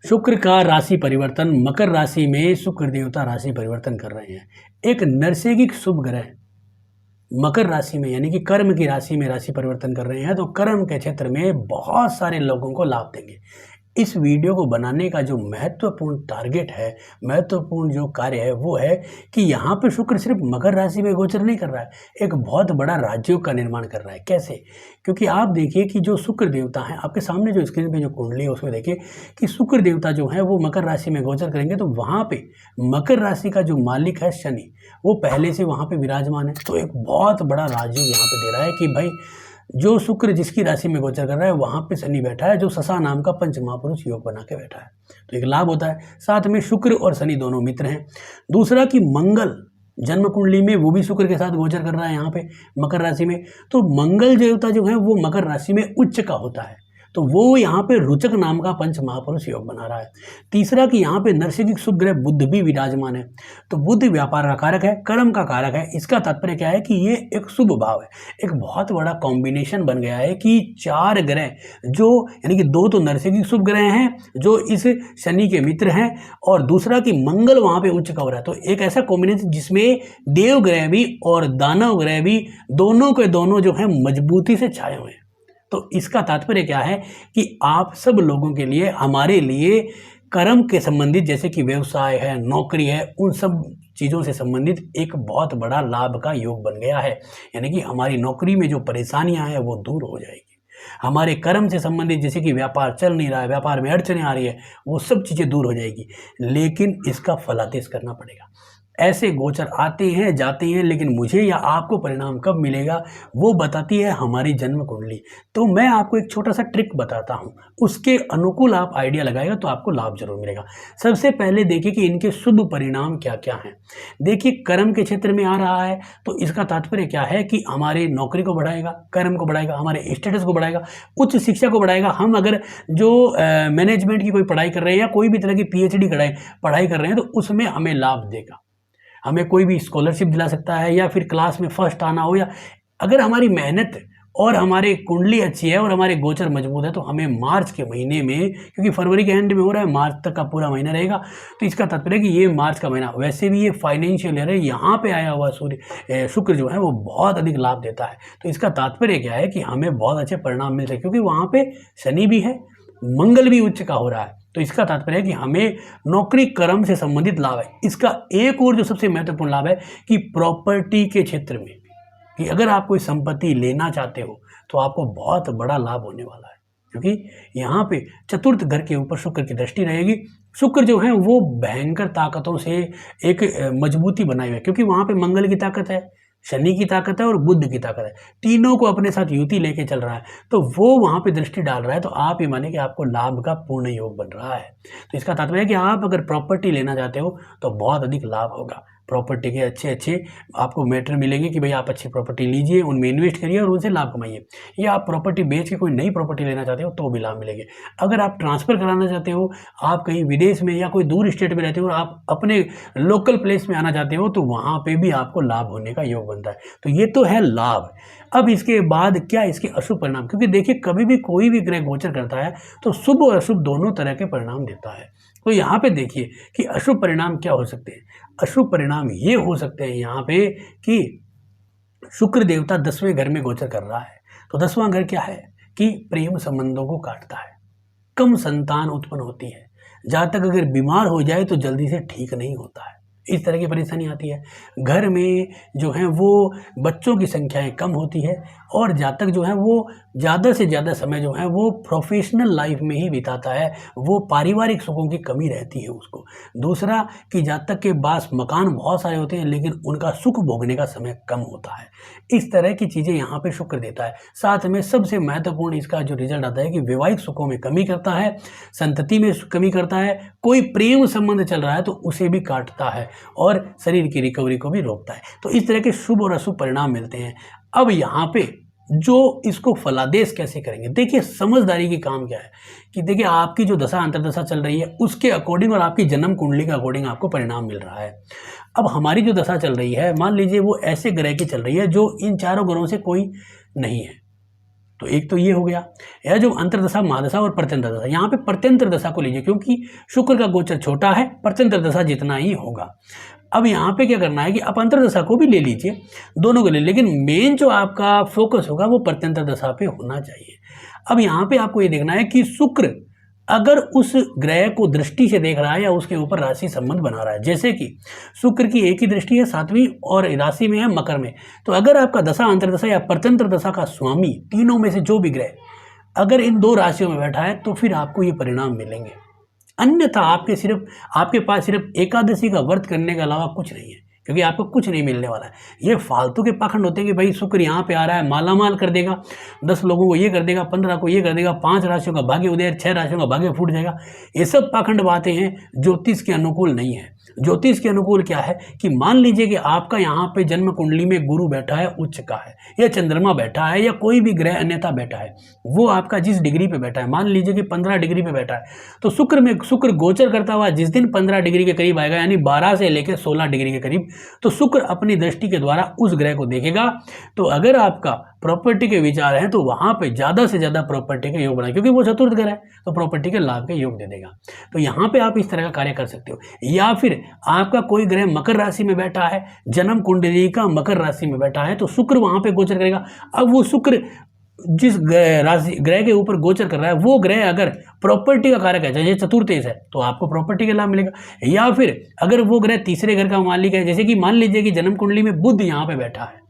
शुक्र का राशि परिवर्तन। मकर राशि में शुक्र देवता राशि परिवर्तन कर रहे हैं। एक नरसैंगिक शुभ ग्रह मकर राशि में यानी कि कर्म की राशि में राशि परिवर्तन कर रहे हैं, तो कर्म के क्षेत्र में बहुत सारे लोगों को लाभ देंगे। इस वीडियो को बनाने का जो महत्वपूर्ण टारगेट है, महत्वपूर्ण जो कार्य है वो है कि यहाँ पे शुक्र सिर्फ मकर राशि में गोचर नहीं कर रहा है, एक बहुत बड़ा राज्यों का निर्माण कर रहा है। कैसे? क्योंकि आप देखिए कि जो शुक्र देवता हैं, आपके सामने जो स्क्रीन पे जो कुंडली है उसमें देखिए कि शुक्र देवता जो है वो मकर राशि में गोचर करेंगे, तो वहाँ पे मकर राशि का जो मालिक है शनि, वो पहले से वहाँ पे विराजमान है। तो एक बहुत बड़ा राजयोग यहाँ पे दे रहा है कि भाई जो शुक्र जिसकी राशि में गोचर कर रहा है वहाँ पे शनि बैठा है, जो ससा नाम का पंच महापुरुष योग बना के बैठा है, तो एक लाभ होता है। साथ में शुक्र और शनि दोनों मित्र हैं। दूसरा कि मंगल जन्म कुंडली में वो भी शुक्र के साथ गोचर कर रहा है यहाँ पे मकर राशि में, तो मंगल देवता जो है वो मकर राशि में उच्च का होता है, तो वो यहाँ पे रुचक नाम का पंच महापुरुष योग बना रहा है। तीसरा कि यहाँ पे नरसैंगिक शुभ ग्रह बुध भी विराजमान है, तो बुध व्यापार का कारक है, कर्म का कारक है। इसका तात्पर्य क्या है कि ये एक शुभ भाव है, एक बहुत बड़ा कॉम्बिनेशन बन गया है कि चार ग्रह जो यानी कि दो तो नरसैंगिक शुभ ग्रह हैं जो इस शनि के मित्र हैं, और दूसरा कि मंगल वहाँ पे उच्च का हो रहा है, तो एक ऐसा कॉम्बिनेशन जिसमें देव ग्रह भी और दानव ग्रह भी दोनों के दोनों जो है मजबूती से छाए हुए हैं। तो इसका तात्पर्य क्या है कि आप सब लोगों के लिए, हमारे लिए कर्म के संबंधित जैसे कि व्यवसाय है, नौकरी है, उन सब चीज़ों से संबंधित एक बहुत बड़ा लाभ का योग बन गया है। यानी कि हमारी नौकरी में जो परेशानियां हैं वो दूर हो जाएगी। हमारे कर्म से संबंधित जैसे कि व्यापार चल नहीं रहा है, व्यापार में अड़चने आ रही है, वो सब चीज़ें दूर हो जाएगी। लेकिन इसका फलादेश करना पड़ेगा। ऐसे गोचर आते हैं जाते हैं, लेकिन मुझे या आपको परिणाम कब मिलेगा वो बताती है हमारी जन्म कुंडली। तो मैं आपको एक छोटा सा ट्रिक बताता हूँ, उसके अनुकूल आप आइडिया लगाएगा तो आपको लाभ जरूर मिलेगा। सबसे पहले देखिए कि इनके शुभ परिणाम क्या क्या हैं। देखिए कर्म के क्षेत्र में आ रहा है, तो इसका तात्पर्य क्या है कि हमारी नौकरी को बढ़ाएगा, कर्म को बढ़ाएगा, हमारे स्टेटस को बढ़ाएगा, उच्च शिक्षा को बढ़ाएगा। हम अगर जो मैनेजमेंट की कोई पढ़ाई कर रहे हैं या कोई भी तरह की PhD पढ़ाई कर रहे हैं, तो उसमें हमें लाभ देगा। हमें कोई भी स्कॉलरशिप दिला सकता है, या फिर क्लास में फर्स्ट आना हो, या अगर हमारी मेहनत और हमारे कुंडली अच्छी है और हमारे गोचर मजबूत है, तो हमें मार्च के महीने में, क्योंकि फरवरी के एंड में हो रहा है, मार्च तक का पूरा महीना रहेगा, तो इसका तात्पर्य है कि ये मार्च का महीना, वैसे भी ये फाइनेंशियल ईयर है, यहाँ पे आया हुआ शुक्र जो है वो बहुत अधिक लाभ देता है। तो इसका तात्पर्य क्या है कि हमें बहुत अच्छे परिणाम मिल रहे हैं, क्योंकि वहाँ पे शनि भी है, मंगल भी उच्च का हो रहा है। तो इसका तात्पर्य है कि हमें नौकरी कर्म से संबंधित लाभ है। इसका एक और जो सबसे महत्वपूर्ण लाभ है कि प्रॉपर्टी के क्षेत्र में, कि अगर आप कोई संपत्ति लेना चाहते हो तो आपको बहुत बड़ा लाभ होने वाला है, क्योंकि यहाँ पे चतुर्थ घर के ऊपर शुक्र की दृष्टि रहेगी। शुक्र जो है वो भयंकर ताकतों से एक मजबूती बनाए हुए, क्योंकि वहाँ पे मंगल की ताकत है, शनि की ताकत है और बुध की ताकत है, तीनों को अपने साथ युति लेके चल रहा है, तो वो वहाँ पे दृष्टि डाल रहा है। तो आप ये माने कि आपको लाभ का पूर्ण योग बन रहा है। तो इसका तात्पर्य है कि आप अगर प्रॉपर्टी लेना चाहते हो तो बहुत अधिक लाभ होगा। प्रॉपर्टी के अच्छे आपको मैटर मिलेंगे कि भाई आप अच्छी प्रॉपर्टी लीजिए, उनमें इन्वेस्ट करिए और उनसे लाभ कमाइए। या आप प्रॉपर्टी बेच के कोई नई प्रॉपर्टी लेना चाहते हो तो भी लाभ मिलेंगे। अगर आप ट्रांसफ़र कराना चाहते हो, आप कहीं विदेश में या कोई दूर स्टेट में रहते हो और आप अपने लोकल प्लेस में आना चाहते हो, तो वहाँ पे भी आपको लाभ होने का योग बनता है। तो ये तो है लाभ। अब इसके बाद क्या इसके अशुभ परिणाम, क्योंकि देखिए कभी भी कोई भी ग्रह गोचर करता है तो शुभ और अशुभ दोनों तरह के परिणाम देता है। तो यहाँ पे देखिए कि अशुभ परिणाम क्या हो सकते हैं। अशुभ परिणाम ये हो सकते हैं यहाँ पे कि शुक्र देवता 10वें घर में गोचर कर रहा है, तो 10वां घर क्या है कि प्रेम संबंधों को काटता है, कम संतान उत्पन्न होती है, जहाँ तक अगर बीमार हो जाए तो जल्दी से ठीक नहीं होता है, इस तरह की परेशानी आती है। घर में जो है वो बच्चों की संख्याएं कम होती है, और जातक जो है वो ज़्यादा से ज़्यादा समय जो है वो प्रोफेशनल लाइफ में ही बिताता है, वो पारिवारिक सुखों की कमी रहती है उसको। दूसरा कि जातक के पास मकान बहुत सारे होते हैं, लेकिन उनका सुख भोगने का समय कम होता है। इस तरह की चीज़ें यहाँ पे शुक्र देता है। साथ में सबसे महत्वपूर्ण इसका जो रिजल्ट आता है कि वैवाहिक सुखों में कमी करता है, संतति में कमी करता है, कोई प्रेम संबंध चल रहा है तो उसे भी काटता है, और शरीर की रिकवरी को भी रोकता है। तो इस तरह के शुभ और अशुभ परिणाम मिलते हैं। अब यहाँ पे जो इसको फलादेश कैसे करेंगे, देखिए समझदारी की काम क्या है कि देखिए आपकी जो दशा अंतर्दशा चल रही है उसके अकॉर्डिंग और आपकी जन्म कुंडली के अकॉर्डिंग आपको परिणाम मिल रहा है। अब हमारी जो दशा चल रही है, मान लीजिए वो ऐसे ग्रह की चल रही है जो इन चारों ग्रहों से कोई नहीं है, तो एक तो ये हो गया। यह जो अंतर्दशा, महादशा और प्रत्यंतर दशा, यहाँ पे प्रत्यंतर दशा को लीजिए क्योंकि शुक्र का गोचर छोटा है, प्रत्यंतर दशा जितना ही होगा। अब यहाँ पे क्या करना है कि आप अंतर्दशा को भी ले लीजिए, दोनों को ले, लेकिन मेन जो आपका फोकस होगा वो प्रत्यंतर दशा पे होना चाहिए। अब यहाँ पे आपको ये देखना है कि शुक्र अगर उस ग्रह को दृष्टि से देख रहा है या उसके ऊपर राशि संबंध बना रहा है, जैसे कि शुक्र की एक ही दृष्टि है 7वीं और राशि में है मकर में, तो अगर आपका दशा अंतर्दशा या प्रत्यंतर दशा का स्वामी तीनों में से जो भी ग्रह अगर इन 2 राशियों में बैठा है तो फिर आपको ये परिणाम मिलेंगे। अन्यथा आपके पास सिर्फ एकादशी का व्रत करने के अलावा कुछ नहीं है, क्योंकि आपको कुछ नहीं मिलने वाला है। ये फालतू के पाखंड होते हैं कि भाई शुक्र यहाँ पे आ रहा है, मालामाल कर देगा, 10 लोगों को ये कर देगा, 15 को ये कर देगा, 5 राशियों का भाग्य उदय, 6 राशियों का भाग्य फूट जाएगा। ये सब पाखंड बातें हैं, ज्योतिष के अनुकूल नहीं है। ज्योतिष के अनुकूल क्या है कि मान लीजिए कि आपका यहाँ पे जन्म कुंडली में गुरु बैठा है उच्च का है, या चंद्रमा बैठा है, या कोई भी ग्रह अन्यथा बैठा है, वो आपका जिस डिग्री पे बैठा है, मान लीजिए कि 15 डिग्री पे बैठा है, तो शुक्र गोचर करता हुआ जिस दिन 15 डिग्री के करीब आएगा, यानी 12 से लेकर 16 डिग्री के करीब, तो शुक्र अपनी दृष्टि के द्वारा उस ग्रह को देखेगा। तो अगर आपका प्रॉपर्टी के विचार हैं तो वहां पे ज्यादा से ज्यादा प्रॉपर्टी के योग बनाए, क्योंकि वो चतुर्थ ग्रह है तो प्रॉपर्टी के लाभ के योग दे देगा। तो यहाँ पे आप इस तरह का कार्य कर सकते हो। या फिर आपका कोई ग्रह मकर राशि में बैठा है, जन्म कुंडली का मकर राशि में बैठा है, तो शुक्र वहां पे गोचर करेगा। अब वो शुक्र जिस ग्रह के ऊपर गोचर कर रहा है वो ग्रह अगर प्रॉपर्टी का कारक है, जैसे चतुर्थेश है, तो आपको प्रॉपर्टी का लाभ मिलेगा। या फिर अगर वो ग्रह तीसरे घर का मालिक है, जैसे कि मान लीजिए कि जन्म कुंडली में बुध यहाँ पे बैठा है,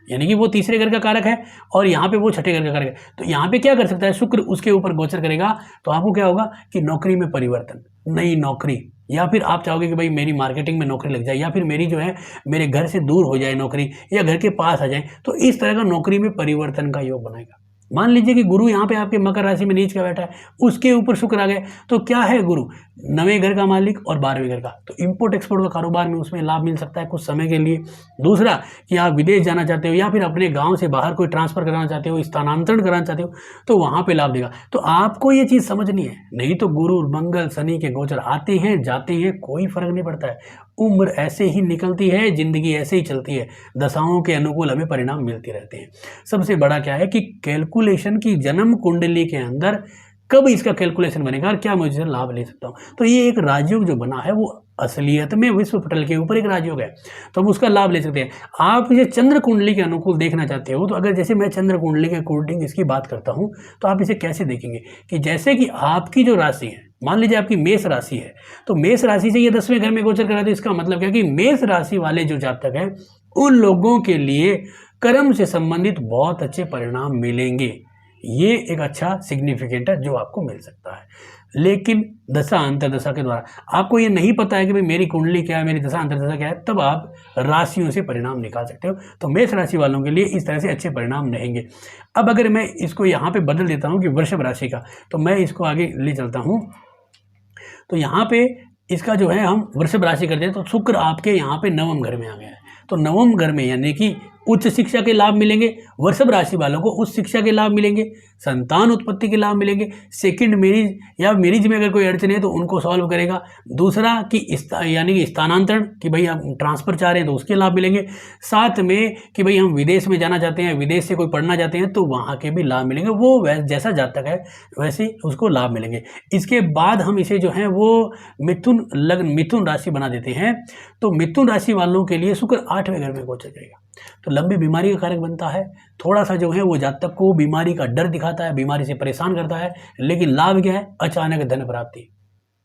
यानी कि वो तीसरे घर का कारक है और यहाँ पे वो छठे घर का कारक है, तो यहाँ पे क्या कर सकता है, शुक्र उसके ऊपर गोचर करेगा। तो आपको क्या होगा कि नौकरी में परिवर्तन, नई नौकरी, या फिर आप चाहोगे कि भाई मेरी मार्केटिंग में नौकरी लग जाए, या फिर मेरी जो है मेरे घर से दूर हो जाए नौकरी, या घर के पास आ जाए, तो इस तरह का नौकरी में परिवर्तन का योग बनाएगा। मान लीजिए कि गुरु यहाँ पे आपके मकर राशि में नीच का बैठा है, उसके ऊपर शुक्र आ गया, तो क्या है गुरु 9वें घर का मालिक और 12वें घर का, तो इंपोर्ट एक्सपोर्ट का कारोबार में उसमें लाभ मिल सकता है कुछ समय के लिए। दूसरा कि आप विदेश जाना चाहते हो या फिर अपने गांव से बाहर कोई ट्रांसफर कराना चाहते हो, स्थानांतरण कराना चाहते हो, तो वहां पे लाभ देगा। तो आपको ये चीज़ समझनी है, नहीं तो गुरु मंगल शनि के गोचर आते हैं जाते हैं, कोई फर्क नहीं पड़ता है, उम्र ऐसे ही निकलती है, जिंदगी ऐसे ही चलती है, दशाओं के अनुकूल हमें परिणाम मिलते रहते हैं। सबसे बड़ा क्या है कि कैलकुलेशन की जन्म कुंडली के अंदर कब इसका कैलकुलेशन बनेगा और क्या मुझे लाभ ले सकता हूँ। तो ये एक राजयोग जो बना है वो असलियत में विश्व पटल के ऊपर एक राजयोग है, तो हम उसका लाभ ले सकते हैं। आप इसे चंद्र कुंडली के अनुकूल देखना चाहते हो, तो अगर जैसे मैं चंद्र कुंडली के अकॉर्डिंग इसकी बात करता हूँ, तो आप इसे कैसे देखेंगे कि जैसे कि आपकी जो राशि है, मान लीजिए आपकी मेष राशि है, तो मेष राशि से ये 10वें घर में गोचर कर रहा है, तो इसका मतलब क्या कि मेष राशि वाले जो जातक हैं उन लोगों के लिए कर्म से संबंधित बहुत अच्छे परिणाम मिलेंगे। ये एक अच्छा सिग्निफिकेंट है जो आपको मिल सकता है। लेकिन दशा अंतर्दशा के द्वारा आपको ये नहीं पता है कि भाई मेरी कुंडली क्या है, मेरी दशा अंतर्दशा क्या है, तब आप राशियों से परिणाम निकाल सकते हो। तो मेष राशि वालों के लिए इस तरह से अच्छे परिणाम रहेंगे। अब अगर मैं इसको यहाँ पे बदल देता हूँ कि वृषभ राशि का, तो मैं इसको आगे ले चलता हूँ। तो यहाँ पे इसका जो है हम वृषभ राशि करते हैं, तो शुक्र आपके यहाँ पे 9वें घर में आ गया है, तो 9वें घर में यानी कि उच्च शिक्षा के लाभ मिलेंगे, वृषभ राशि वालों को उच्च शिक्षा के लाभ मिलेंगे, संतान उत्पत्ति के लाभ मिलेंगे, सेकंड मैरिज या मैरिज में अगर कोई अड़चन है तो उनको सॉल्व करेगा। दूसरा कि यानी कि स्थानांतरण, कि भाई हम ट्रांसफर चाह रहे हैं तो उसके लाभ मिलेंगे। साथ में कि भाई हम विदेश में जाना चाहते हैं, विदेश से कोई पढ़ना चाहते हैं, तो वहाँ के भी लाभ मिलेंगे। वो जैसा जातक है वैसे उसको लाभ मिलेंगे। इसके बाद हम इसे जो है वो मिथुन राशि बना देते हैं। तो मिथुन राशि वालों के लिए शुक्र 8वें घर में गोचर करेगा, तो लंबी बीमारी का कारक बनता है। थोड़ा सा जो है वो जातक को बीमारी का डर दिखाता है, बीमारी से परेशान करता है, लेकिन लाभ क्या है, अचानक धन प्राप्ति।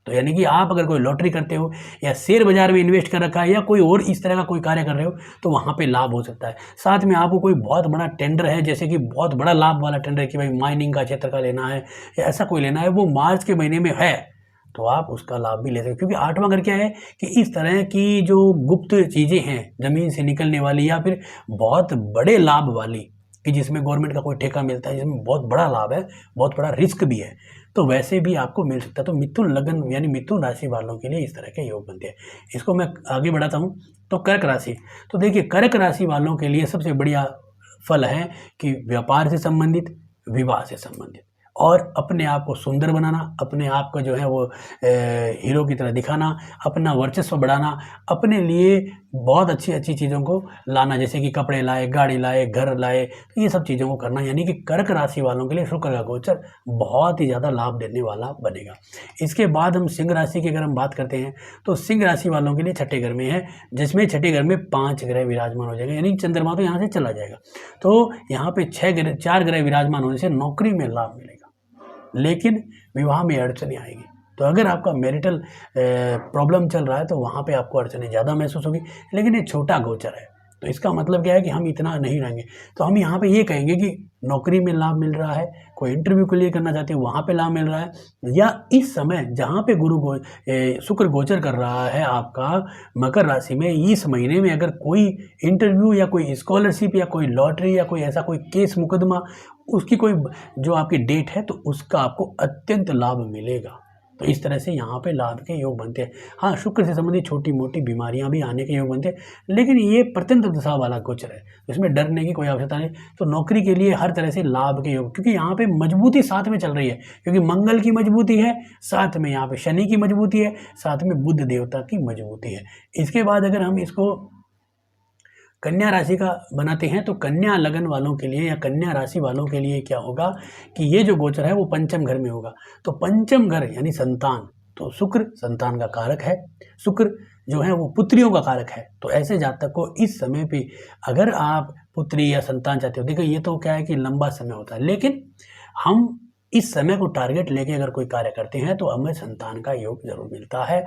तो यानी कि आप अगर कोई लॉटरी करते हो या शेयर बाजार में इन्वेस्ट कर रखा है या कोई और इस तरह का कोई कार्य कर रहे हो, तो वहाँ पे लाभ हो सकता है। साथ में आपको कोई बहुत बड़ा टेंडर है, जैसे कि बहुत बड़ा लाभ वाला टेंडर है कि भाई माइनिंग का क्षेत्र का लेना है या ऐसा कोई लेना है, वो मार्च के महीने में है, तो आप उसका लाभ भी ले सकते हो। क्योंकि 8वां घर क्या है कि इस तरह की जो गुप्त चीज़ें हैं, ज़मीन से निकलने वाली या फिर बहुत बड़े लाभ वाली, कि जिसमें गवर्नमेंट का कोई ठेका मिलता है, जिसमें बहुत बड़ा लाभ है, बहुत बड़ा रिस्क भी है, तो वैसे भी आपको मिल सकता है। तो मिथुन लग्न यानी मिथुन राशि वालों के लिए इस तरह के योग बनते हैं। इसको मैं आगे बढ़ाता हूँ। तो कर्क राशि, तो देखिए कर्क राशि वालों के लिए सबसे बढ़िया फल है कि व्यापार से संबंधित, विवाह से संबंधित, और अपने आप को सुंदर बनाना, अपने आप को जो है वो हीरो की तरह दिखाना, अपना वर्चस्व बढ़ाना, अपने लिए बहुत अच्छी चीज़ों को लाना, जैसे कि कपड़े लाए, गाड़ी लाए, घर लाए, तो ये सब चीज़ों को करना, यानी कि कर्क राशि वालों के लिए शुक्र का गोचर बहुत ही ज़्यादा लाभ देने वाला बनेगा। इसके बाद हम सिंह राशि की अगर हम बात करते हैं तो सिंह राशि वालों के लिए छठे घर में है, जिसमें छठे घर में 5 ग्रह विराजमान हो जाएंगे, यानी चंद्रमा तो यहाँ से चला जाएगा। तो यहाँ पे 4 ग्रह विराजमान होने से नौकरी में लाभ मिलेगा, लेकिन विवाह में अड़चने आएगी। तो अगर आपका मैरिटल प्रॉब्लम चल रहा है तो वहाँ पे आपको अड़चने ज़्यादा महसूस होगी, लेकिन ये छोटा गोचर है, तो इसका मतलब क्या है कि हम इतना नहीं रहेंगे। तो हम यहाँ पे ये कहेंगे कि नौकरी में लाभ मिल रहा है, कोई इंटरव्यू के लिए करना चाहते हैं वहाँ पे लाभ मिल रहा है, या इस समय जहाँ पे शुक्र गोचर कर रहा है आपका मकर राशि में, इस महीने में अगर कोई इंटरव्यू या कोई स्कॉलरशिप या कोई लॉटरी या कोई ऐसा कोई केस मुकदमा, उसकी कोई जो आपकी डेट है तो उसका आपको अत्यंत लाभ मिलेगा। तो इस तरह से यहाँ पे लाभ के योग बनते हैं। हाँ, शुक्र से संबंधित छोटी मोटी बीमारियाँ भी आने के योग बनते हैं, लेकिन ये प्रत्यंत दशा वाला गोचर है, इसमें डरने की कोई आवश्यकता नहीं। तो नौकरी के लिए हर तरह से लाभ के योग, क्योंकि यहाँ पे मजबूती साथ में चल रही है, क्योंकि मंगल की मजबूती है, साथ में यहाँ पे शनि की मजबूती है, साथ में बुध देवता की मजबूती है। इसके बाद अगर हम इसको कन्या राशि का बनाते हैं तो कन्या लगन वालों के लिए या कन्या राशि वालों के लिए क्या होगा कि ये जो गोचर है वो पंचम घर में होगा। तो पंचम घर यानी संतान, तो शुक्र संतान का कारक है, शुक्र जो है वो पुत्रियों का कारक है। तो ऐसे जातक को इस समय पे अगर आप पुत्री या संतान चाहते हो, देखो ये तो क्या है कि लंबा समय होता है, लेकिन हम इस समय को टारगेट लेके अगर कोई कार्य करते हैं तो हमें संतान का योग जरूर मिलता है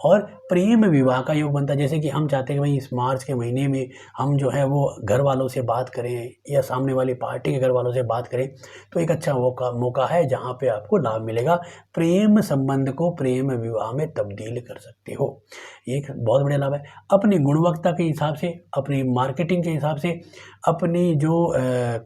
और प्रेम विवाह का योग बनता है। जैसे कि हम चाहते हैं कि भाई इस मार्च के महीने में हम जो है वो घर वालों से बात करें या सामने वाली पार्टी के घर वालों से बात करें, तो एक अच्छा मौका है जहाँ पे आपको लाभ मिलेगा। प्रेम संबंध को प्रेम विवाह में तब्दील कर सकते हो, ये एक बहुत बड़ा लाभ है। अपनी गुणवत्ता के हिसाब से, अपनी मार्केटिंग के हिसाब से, अपनी जो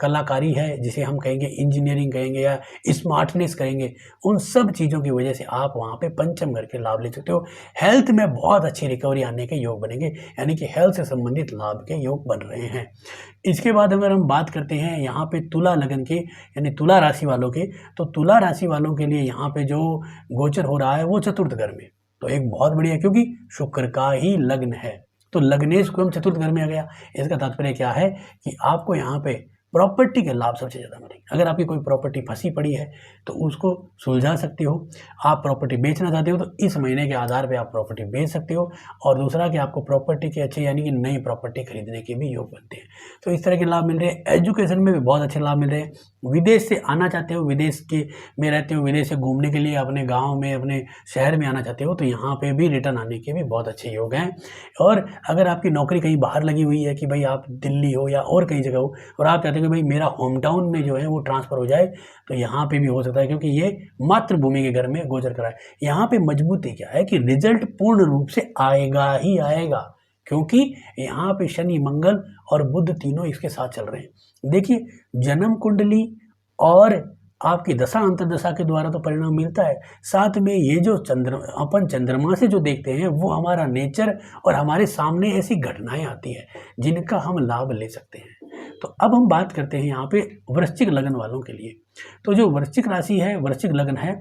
कलाकारी है जिसे हम कहेंगे इंजीनियरिंग कहेंगे या स्मार्टनेस कहेंगे, उन सब चीज़ों की वजह से आप वहाँ पे पंचम घर के लाभ ले सकते हो। हेल्थ में बहुत अच्छी रिकवरी आने के योग बनेंगे, यानी कि हेल्थ से संबंधित लाभ के योग बन रहे हैं। इसके बाद अगर हम बात करते हैं यहाँ पे तुला लगन के यानी तुला राशि वालों के, तो तुला राशि वालों के लिए यहाँ पे जो गोचर हो रहा है वो चतुर्थ घर में, तो एक बहुत बढ़िया, क्योंकि शुक्र का ही लग्न है, तो लग्नेश क्रम चतुर्थ घर में आ गया। इसका तात्पर्य क्या है कि आपको यहाँ पे प्रॉपर्टी के लाभ सबसे ज़्यादा मिलेंगे। अगर आपकी कोई प्रॉपर्टी फंसी पड़ी है तो उसको सुलझा सकते हो, आप प्रॉपर्टी बेचना चाहते हो तो इस महीने के आधार पे आप प्रॉपर्टी बेच सकते हो। और दूसरा कि आपको प्रॉपर्टी के अच्छे यानी कि नई प्रॉपर्टी खरीदने के भी योग बनते हैं, तो इस तरह के लाभ मिल रहे हैं। एजुकेशन में भी बहुत अच्छे लाभ मिल रहे हैं। विदेश से आना चाहते हो, विदेश के में रहते हो, विदेश से घूमने के लिए अपने गाँव में अपने शहर में आना चाहते हो, तो यहाँ पर भी रिटर्न आने के भी बहुत अच्छे योग हैं। और अगर आपकी नौकरी कहीं बाहर लगी हुई है कि भाई आप दिल्ली हो या और कहीं जगह हो और आप चाहते हो कि भाई मेरा होम टाउन में जो है वो ट्रांसफ़र हो जाए, तो यहाँ पे भी हो सकता है, क्योंकि ये मातृभूमि के घर में गोचर करा है। यहाँ पे मजबूती क्या है कि रिजल्ट पूर्ण रूप से आएगा ही आएगा, क्योंकि यहाँ पे शनि मंगल और बुध तीनों इसके साथ चल रहे हैं। देखिए, जन्म कुंडली और आपकी दशा अंतर्दशा के द्वारा तो परिणाम मिलता है, साथ में ये जो अपन चंद्रमा से जो देखते हैं वो हमारा नेचर और हमारे सामने ऐसी घटनाएं आती है जिनका हम लाभ ले सकते हैं। तो अब हम बात करते हैं यहाँ पे वृश्चिक लगन वालों के लिए। तो जो वृश्चिक राशि है, वृश्चिक लगन है,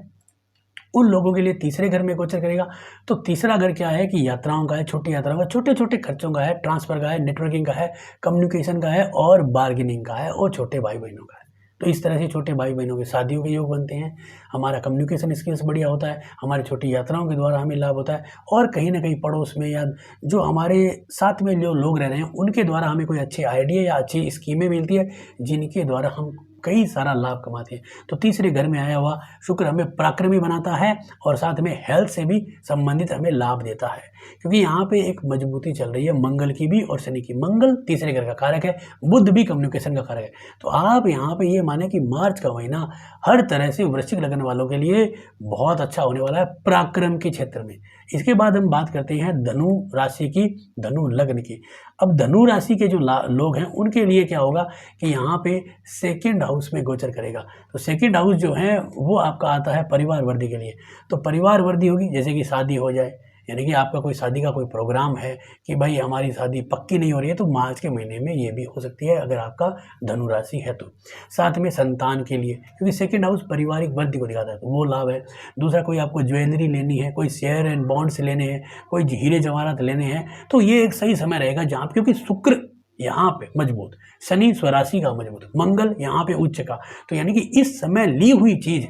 उन लोगों के लिए तीसरे घर में गोचर करेगा। तो तीसरा घर क्या है कि यात्राओं का है, छोटी यात्राओं का, छोटे छोटे खर्चों का है, ट्रांसफ़र का है, नेटवर्किंग का है, कम्युनिकेशन का है और बार्गेनिंग का है और छोटे भाई बहनों का है। तो इस तरह से छोटे भाई बहनों के शादियों के योग बनते हैं, हमारा कम्युनिकेशन स्किल्स बढ़िया होता है, हमारी छोटी यात्राओं के द्वारा हमें लाभ होता है और कहीं ना कहीं पड़ोस में या जो हमारे साथ में जो लोग रह रहे हैं उनके द्वारा हमें कोई अच्छे आइडिया या अच्छी स्कीमें मिलती है जिनके द्वारा हम कई सारा लाभ कमाते हैं। तो तीसरे घर में आया हुआ शुक्र हमें पराक्रमी बनाता है और साथ में हेल्थ से भी संबंधित हमें लाभ देता है, क्योंकि यहाँ पे एक मजबूती चल रही है मंगल की भी और शनि की। मंगल तीसरे घर का कारक है, बुध भी कम्युनिकेशन का कारक है। तो आप यहाँ पे ये माने कि मार्च का महीना हर तरह से वृश्चिक लगन वालों के लिए बहुत अच्छा होने वाला है पराक्रम के क्षेत्र में। इसके बाद हम बात करते हैं धनु राशि की, धनु लग्न की। अब धनु राशि के जो लोग हैं उनके लिए क्या होगा कि यहाँ पे सेकंड हाउस में गोचर करेगा। तो सेकंड हाउस जो है वो आपका आता है परिवार वर्धी के लिए। तो परिवार वर्धी होगी, जैसे कि शादी हो जाए यानी कि आपका कोई शादी का कोई प्रोग्राम है कि भाई हमारी शादी पक्की नहीं हो रही है, तो मार्च के महीने में ये भी हो सकती है अगर आपका धनु राशि है तो। साथ में संतान के लिए, क्योंकि सेकंड हाउस पारिवारिक वृद्धि को दिखाता है, तो वो लाभ है। दूसरा, कोई आपको ज्वेलरी लेनी है, कोई शेयर एंड बॉन्ड्स लेने हैं, कोई हीरे जवाहरात लेने हैं, तो ये एक सही समय रहेगा जहाँ, क्योंकि शुक्र यहाँ पे मजबूत, शनि स्वराशि का मजबूत, मंगल यहाँ पे उच्च का, तो यानी कि इस समय ली हुई चीज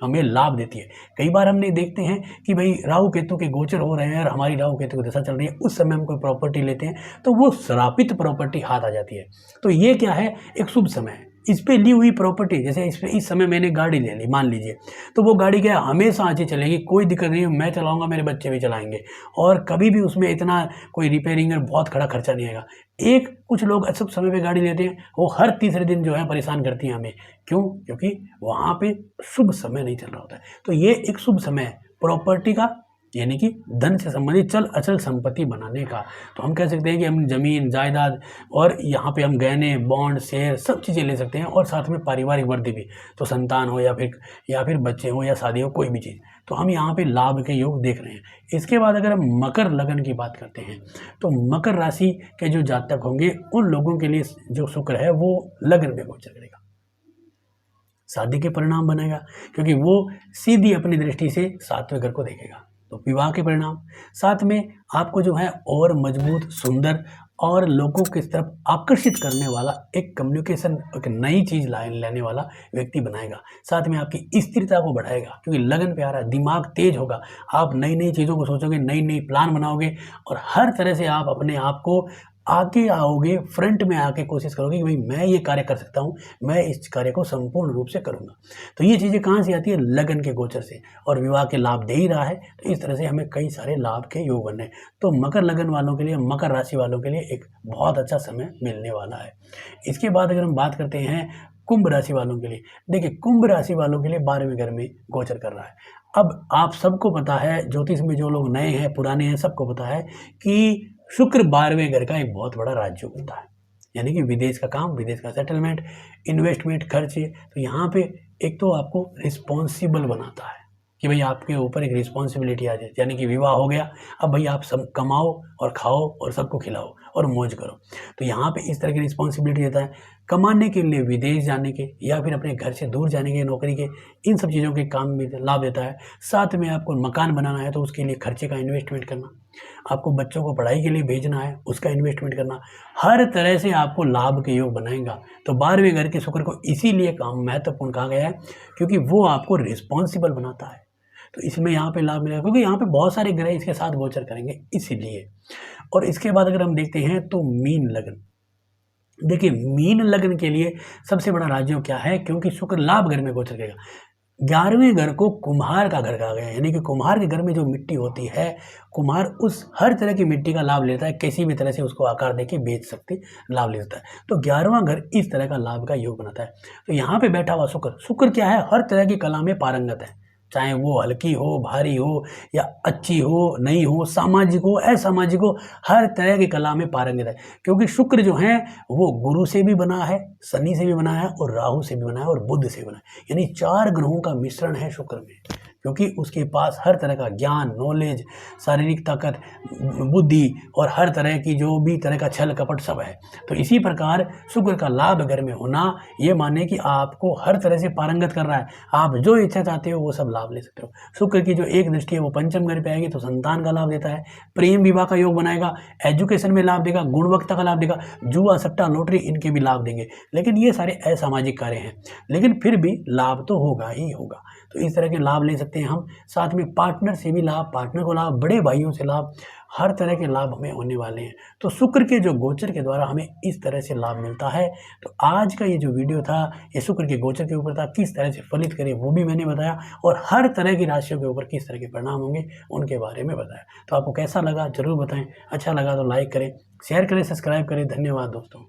हमें लाभ देती है। कई बार हमने देखते हैं कि भाई राहु केतु के गोचर हो रहे हैं और हमारी राहु केतु की दशा चल रही है, उस समय हम कोई प्रॉपर्टी लेते हैं तो वो श्रापित प्रॉपर्टी हाथ आ जाती है। तो ये क्या है, एक शुभ समय है। इस पे ली हुई प्रॉपर्टी, जैसे इस समय मैंने गाड़ी ले ली मान लीजिए, तो वो गाड़ी क्या हमेशा अच्छी चलेगी, कोई दिक्कत नहीं है, मैं चलाऊंगा, मेरे बच्चे भी चलाएंगे, और कभी भी उसमें इतना कोई रिपेयरिंग और बहुत खड़ा खर्चा नहीं आएगा। एक कुछ लोग अशुभ समय पे गाड़ी लेते हैं, वो हर तीसरे दिन जो है परेशान करती हैं हमें, क्यों? क्योंकि वहाँ पे शुभ समय नहीं चल रहा होता है। तो ये एक शुभ समय है प्रॉपर्टी का, यानी कि धन से संबंधित चल अचल संपत्ति बनाने का। तो हम कह सकते हैं कि हम जमीन जायदाद और यहाँ पे हम गहने बॉन्ड शेयर सब चीज़ें ले सकते हैं, और साथ में पारिवारिक वृद्धि भी, तो संतान हो या फिर बच्चे हो या शादी हो, कोई भी चीज़, तो हम यहाँ पे लाभ के योग देख रहे हैं। इसके बाद अगर हम मकर लगन की बात करते हैं, तो मकर राशि के जो जातक होंगे उन लोगों के लिए जो शुक्र है वो लगन में गोचर करेगा, शादी के परिणाम बनाएगा, क्योंकि वो सीधी अपनी दृष्टि से सातवें घर को देखेगा, तो विवाह के परिणाम। साथ में आपको जो है और मजबूत, सुंदर और लोगों की तरफ आकर्षित करने वाला एक कम्युनिकेशन, एक नई चीज़ लाने वाला व्यक्ति बनाएगा। साथ में आपकी स्थिरता को बढ़ाएगा, क्योंकि लगन पे आ रहा है, दिमाग तेज होगा, आप नई नई चीज़ों को सोचोगे, नई नई प्लान बनाओगे, और हर तरह से आप अपने आप को आगे आओगे, फ्रंट में आके कोशिश करोगे कि भाई मैं ये कार्य कर सकता हूँ, मैं इस कार्य को संपूर्ण रूप से करूँगा। तो ये चीज़ें कहाँ से आती है? लगन के गोचर से, और विवाह के लाभ दे ही रहा है, तो इस तरह से हमें कई सारे लाभ के योग बन रहे हैं। तो मकर लगन वालों के लिए, मकर राशि वालों के लिए एक बहुत अच्छा समय मिलने वाला है। इसके बाद अगर हम बात करते हैं कुंभ राशि वालों के लिए, देखिए कुंभ राशि वालों के लिए 12वें घर में गोचर कर रहा है। अब आप सबको पता है, ज्योतिष में जो लोग नए हैं पुराने हैं सबको पता है कि शुक्र 12वें घर का एक बहुत बड़ा राजयोग होता है, यानी कि विदेश का काम, विदेश का सेटलमेंट, इन्वेस्टमेंट, खर्चे। तो यहाँ पे एक तो आपको रिस्पॉन्सिबल बनाता है कि भाई आपके ऊपर एक रिस्पॉन्सिबिलिटी आ जाए, यानी कि विवाह हो गया, अब भाई आप सब कमाओ और खाओ और सबको खिलाओ और मौज करो। तो यहाँ पे इस तरह की रिस्पॉन्सिबिलिटी देता है, कमाने के लिए विदेश जाने के या फिर अपने घर से दूर जाने के, नौकरी के, इन सब चीज़ों के काम में लाभ देता है। साथ में आपको मकान बनाना है तो उसके लिए खर्चे का इन्वेस्टमेंट करना, आपको बच्चों को पढ़ाई के लिए भेजना है उसका इन्वेस्टमेंट करना, हर तरह से आपको लाभ के योग बनाएगा। तो 12वें घर के शुक्र को इसीलिए काम महत्वपूर्ण कहा गया है, क्योंकि वो आपको रिस्पॉन्सिबल बनाता है। तो इसमें यहाँ पे लाभ मिलेगा, क्योंकि यहाँ पे बहुत सारे ग्रह इसके साथ गोचर करेंगे इसीलिए। और इसके बाद अगर हम देखते हैं तो मीन लगन, देखिए मीन लगन के लिए सबसे बड़ा राज्य क्या है, क्योंकि शुक्र लाभ घर में गोचर करेगा। 11वें घर को कुम्हार का घर कहा गया है, यानी कि कुम्हार के घर में जो मिट्टी होती है, कुम्हार उस हर तरह की मिट्टी का लाभ लेता है, किसी भी तरह से उसको आकार देके बेच सकते लाभ लेता है। तो 11वां घर इस तरह का लाभ का योग बनाता है। तो यहाँ पे बैठा हुआ शुक्र क्या है, हर तरह की कला में पारंगत है, चाहे वो हल्की हो, भारी हो, या अच्छी हो, नहीं हो, सामाजिक हो, असामाजिक हो, हर तरह की कला में पारंगत है। क्योंकि शुक्र जो है वो गुरु से भी बना है, शनि से भी बना है, और राहु से भी बना है, और बुध से बना है, यानी 4 ग्रहों का मिश्रण है शुक्र में, क्योंकि उसके पास हर तरह का ज्ञान, नॉलेज, शारीरिक ताकत, बुद्धि और हर तरह की जो भी तरह का छल कपट सब है। तो इसी प्रकार शुक्र का लाभ घर में होना ये माने कि आपको हर तरह से पारंगत कर रहा है, आप जो इच्छा चाहते हो वो सब लाभ ले सकते हो। शुक्र की जो एक दृष्टि है वो पंचम घर पे आएगी, तो संतान का लाभ देता है, प्रेम विवाह का योग बनाएगा, एजुकेशन में लाभ देगा, गुणवत्ता का लाभ देगा, जुआ सट्टा लॉटरी इनके भी लाभ देंगे। लेकिन ये सारे असामाजिक कार्य हैं, लेकिन फिर भी लाभ तो होगा ही होगा। तो इस तरह के लाभ ले सकते हैं हम। साथ में पार्टनर से भी लाभ, पार्टनर को लाभ, बड़े भाइयों से लाभ, हर तरह के लाभ हमें होने वाले हैं। तो शुक्र के जो गोचर के द्वारा हमें इस तरह से लाभ मिलता है। तो आज का ये जो वीडियो था ये शुक्र के गोचर के ऊपर था, किस तरह से फलित करें वो भी मैंने बताया, और हर तरह की राशियों के ऊपर किस तरह के परिणाम होंगे उनके बारे में बताया। तो आपको कैसा लगा जरूर बताएं, अच्छा लगा तो लाइक करें, शेयर करें, सब्सक्राइब करें। धन्यवाद दोस्तों।